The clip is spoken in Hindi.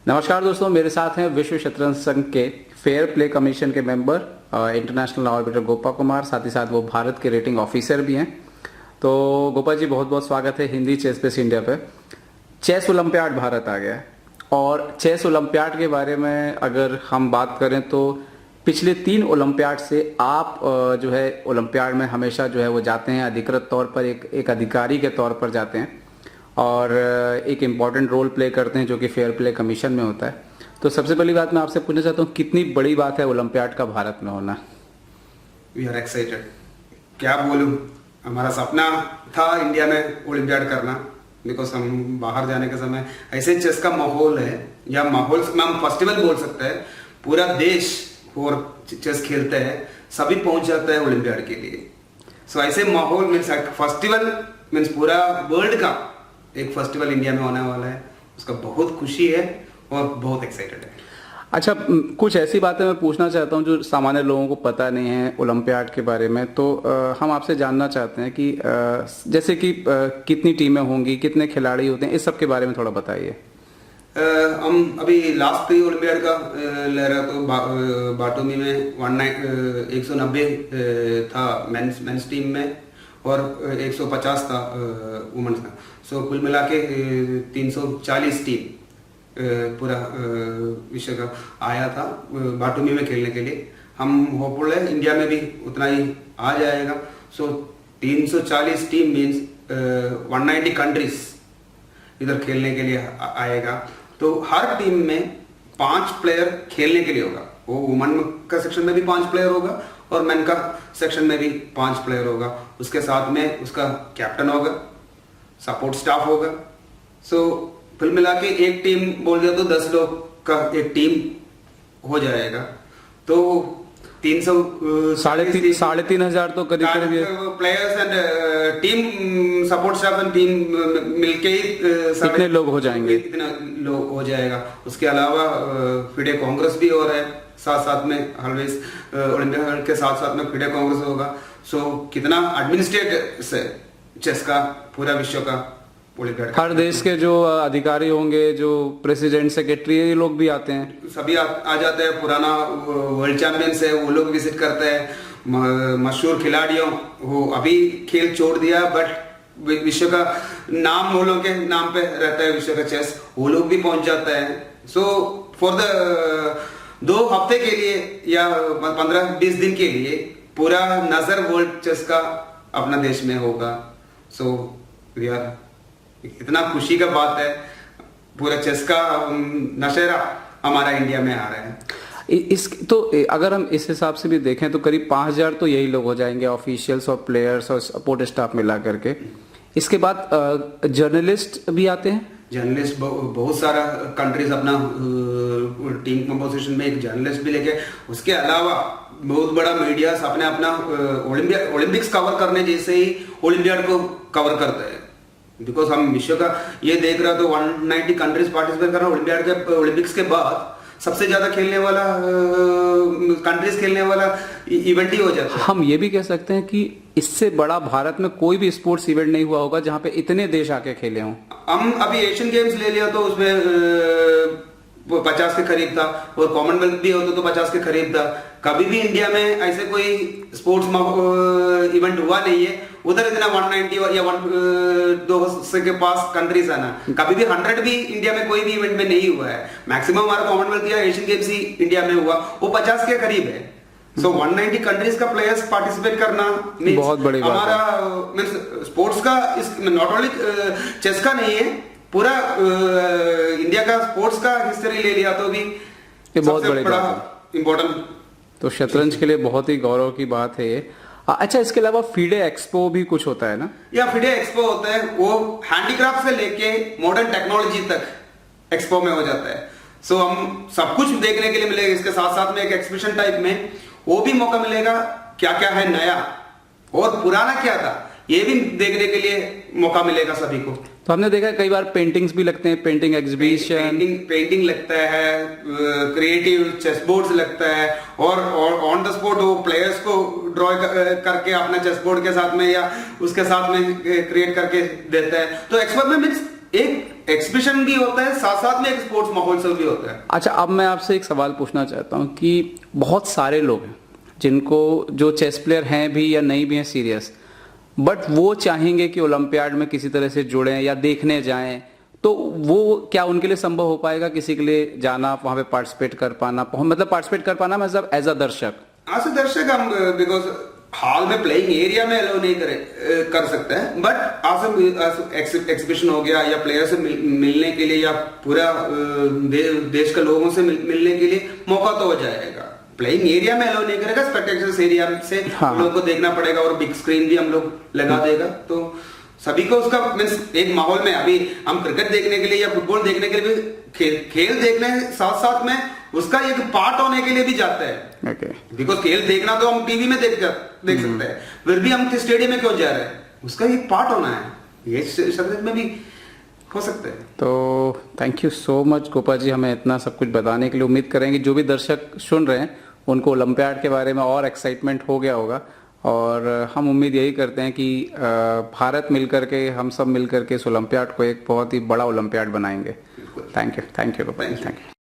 नमस्कार दोस्तों, मेरे साथ हैं विश्व शतरंज संघ के फेयर प्ले कमीशन के member international arbiter Gopakumar, साथ ही साथ वो भारत के रेटिंग ऑफिसर भी हैं। तो गोपा जी, बहुत बहुत स्वागत है हिंदी चेस बेस इंडिया पे। चेस ओलंपियाड भारत आ गया है और चेस ओलंपियाड के बारे में अगर हम बात करें तो पिछले 3 ओलंपियाड से आप जो है ओलंपियाड में हमेशा जो है वो जाते हैं, अधिकृत तौर पर एक अधिकारी के तौर पर जाते हैं और एक इम्पॉर्टेंट रोल प्ले करते हैं जो कि फेयर प्ले कमीशन में होता है। तो सबसे पहली बात मैं आपसे पूछना चाहता हूँ, कितनी बड़ी बात है ओलंपियाड का भारत में होना? We are excited. क्या बोलूं, हमारा सपना था इंडिया में ओलंपियाड करना, बिकॉज हम बाहर जाने के समय ऐसे चेस का माहौल है, या माहौल में हम फेस्टिवल बोल सकते हैं। पूरा देश और चेस खेलते हैं, सभी पहुंच जाता है ओलंपियाड के लिए। सो ऐसे माहौल मीन्स फेस्टिवल मीन्स पूरा वर्ल्ड का एक फेस्टिवल इंडिया में होने वाला है, उसका बहुत खुशी है और बहुत एक्साइटेड है। अच्छा, कुछ ऐसी बातें मैं पूछना चाहता हूँ जो सामान्य लोगों को पता नहीं है ओलंपियाड के बारे में। तो हम आपसे जानना चाहते हैं कि जैसे कि कितनी टीमें होंगी, कितने खिलाड़ी होते हैं, इस सब के बारे में थोड़ा बताइए। हम अभी लास्ट प्री ओलंपियाड का ले रहा तो बाटोमी में 190 था मेंस टीम में और 150 था वुमेन्स का। सो कुल मिला के 340 टीम पूरा विश्व का आया था बाटोमी में खेलने के लिए। हम होपफुल है इंडिया में भी उतना ही आ जाएगा। सो 340 टीम मीन्स 190 कंट्रीज इधर खेलने के लिए आएगा। तो हर टीम में 5 प्लेयर खेलने के लिए होगा। वो वुमेन का सेक्शन में भी 5 प्लेयर होगा और मेन का सेक्शन में भी 5 प्लेयर होगा। उसके साथ में उसका कैप्टन होगा, सपोर्ट स्टाफ होगा। सो कुल मिला के एक टीम बोल दिया तो 10 लोग का एक टीम हो जाएगा। तो 300 साढ़े तीन हजार तो करीब players and team support staff and team मिलके ही कितने लोग हो जाएंगे? इतना लोग हो जाएगा। उसके अलावा फिडे कांग्रेस भी हो रहा है साथ साथ में, ऑलवेज ओलंपियाड के साथ साथ में फिडे कांग्रेस होगा। सो कितना एडमिनिस्ट्रेट से चेस का पूरा विश्व का ओलंपियाड, हर देश के जो अधिकारी होंगे, जो प्रेसिडेंट सेक्रेटरी, ये लोग भी आते हैं, सभी आ जाते हैं। पुराना वर्ल्ड चैंपियंस है वो लोग विजिट करते हैं। मशहूर खिलाड़ियों वो अभी खेल छोड़ दिया बट विश्व का नाम वो लोग के नाम पे रहता है, विश्व का चेस, वो लोग भी पहुंच जाता है। सो फॉर द 2 हफ्ते के लिए या 15-20 दिन के लिए पूरा नजर वर्ल्ड चेस का अपना देश में होगा। सो यार इतना खुशी का बात है, पूरा चेस का नशेरा हमारा इंडिया में आ रहा है। तो अगर हम इस हिसाब से भी देखें तो करीब 5000 तो यही लोग हो जाएंगे, ऑफिशियल्स और प्लेयर्स और सपोर्ट स्टाफ मिला करके। इसके बाद जर्नलिस्ट भी आते हैं। जर्नलिस्ट बहुत सारा कंट्रीज अपना टीम कंपोजिशन में एक जर्नलिस्ट भी लेके, उसके अलावा बहुत बड़ा मीडिया अपने अपना ओलंपिक्स कवर करने जैसे ही ओलंपियाड को कवर करते हैं। बिकॉज हम विश्व का ये देख रहे तो 190 कंट्रीज पार्टिसिपेट कर रहे हैं ओलंपियाड के। ओलंपिक्स के बाद सबसे ज्यादा खेलने वाला कंट्रीज खेलने वाला इवेंट ही हो जाता है। हम ये भी कह सकते हैं कि इससे बड़ा भारत में कोई भी स्पोर्ट्स इवेंट नहीं हुआ होगा जहां पे इतने देश आके खेले हों। हम अभी एशियन गेम्स ले लिया तो उसमें 50 के करीब था और कॉमनवेल्थ भी होता तो 50 के करीब था। कभी भी इंडिया में ऐसे कोई स्पोर्ट्स इवेंट हुआ नहीं है उधर इतना 190 या 200 के पास कंट्रीज है ना। कभी भी 100 भी इंडिया में कोई भी इवेंट में नहीं हुआ है। मैक्सिमम हमारा कॉमनवेल्थ या एशियन गेम्स ही इंडिया में हुआ, वो 50 के करीब है। सो 190 कंट्रीज का प्लेयर्स पार्टिसिपेट करना बहुत बड़ी बात हमारा मीन्स स्पोर्ट्स का, नॉट ओनली चेस का नहीं है, पूरा इंडिया का स्पोर्ट्स का हिस्ट्री ले लिया तो भी ये बहुत बड़ी बात है, इम्पोर्टेंट। तो शतरंज के लिए बहुत ही गौरव की बात है ये। अच्छा, इसके अलावा फीडे एक्सपो भी कुछ होता है ना? या फीडे एक्सपो होता है, वो हैंडीक्राफ्ट से लेके मॉडर्न टेक्नोलॉजी तक एक्सपो में हो जाता है। सो हम सब कुछ देखने के लिए मिलेगा। इसके साथ साथ में एक एक्सहिबिशन टाइप में वो भी मौका मिलेगा, क्या क्या है नया और पुराना क्या था ये भी देखने के लिए मौका मिलेगा सभी को। तो हमने देखा कई बार पेंटिंग्स भी लगते हैं, पेंटिंग एग्जीबिशन, पेंटिंग लगता है, क्रिएटिव चेस बोर्ड्स लगता है और ऑन द स्पॉट वो प्लेयर्स को ड्रॉ करके अपना चेस बोर्ड के साथ में या उसके साथ में क्रिएट करके देता है। तो एक्सपो में मीन्स एक एक्सहिबिशन भी होता है, साथ साथ में एक स्पोर्ट्स महोत्सव भी होता है। अच्छा, अब मैं आपसे एक सवाल पूछना चाहता हूँ कि बहुत सारे लोग हैं जिनको, जो चेस प्लेयर हैं भी या नहीं भी हैं सीरियस, बट वो चाहेंगे कि ओलंपियाड में किसी तरह से जुड़ें या देखने जाएं, तो वो क्या उनके लिए संभव हो पाएगा? किसी के लिए जाना, वहां पे पार्टिसिपेट कर पाना, मतलब पार्टिसिपेट कर पाना मतलब एज अ दर्शक? आज दर्शक हम बिकॉज हॉल में प्लेइंग एरिया में अलाउ नहीं कर सकते हैं, बट आज एक्सिबिशन हो गया या प्लेयर से मिलने के लिए या पूरा देश के लोगों से मिलने के लिए मौका तो हो जाएगा। प्लेइंग एरिया में अलाउ नहीं करेगा, स्पेक्टेटर्स एरिया से लोगों को देखना पड़ेगा और बिग स्क्रीन भी हम लोग लगा देगा, तो सभी को उसका मीन्स एक माहौल में। अभी हम क्रिकेट देखने के लिए या फुटबॉल देखने के लिए भी खेल देखने साथ साथ में उसका एक पार्ट होने के लिए भी जाते हैं। बिकॉज खेल देखना तो हम टीवी में देख सकते हैं, फिर भी हम स्टेडियम में क्यों जा रहे हैं, उसका एक पार्ट होना है, ये शतरंज में भी हो सकता है। तो thank you so much Gopal ji, हमें इतना सब कुछ बताने के लिए। उम्मीद करेंगे जो भी दर्शक सुन रहे हैं उनको ओलंपियाड के बारे में और एक्साइटमेंट हो गया होगा, और हम उम्मीद यही करते हैं कि भारत मिलकर के, हम सब मिलकर के इस ओलंपियाड को एक बहुत ही बड़ा ओलंपियाड बनाएंगे। Thank you Gopal ji, thank you.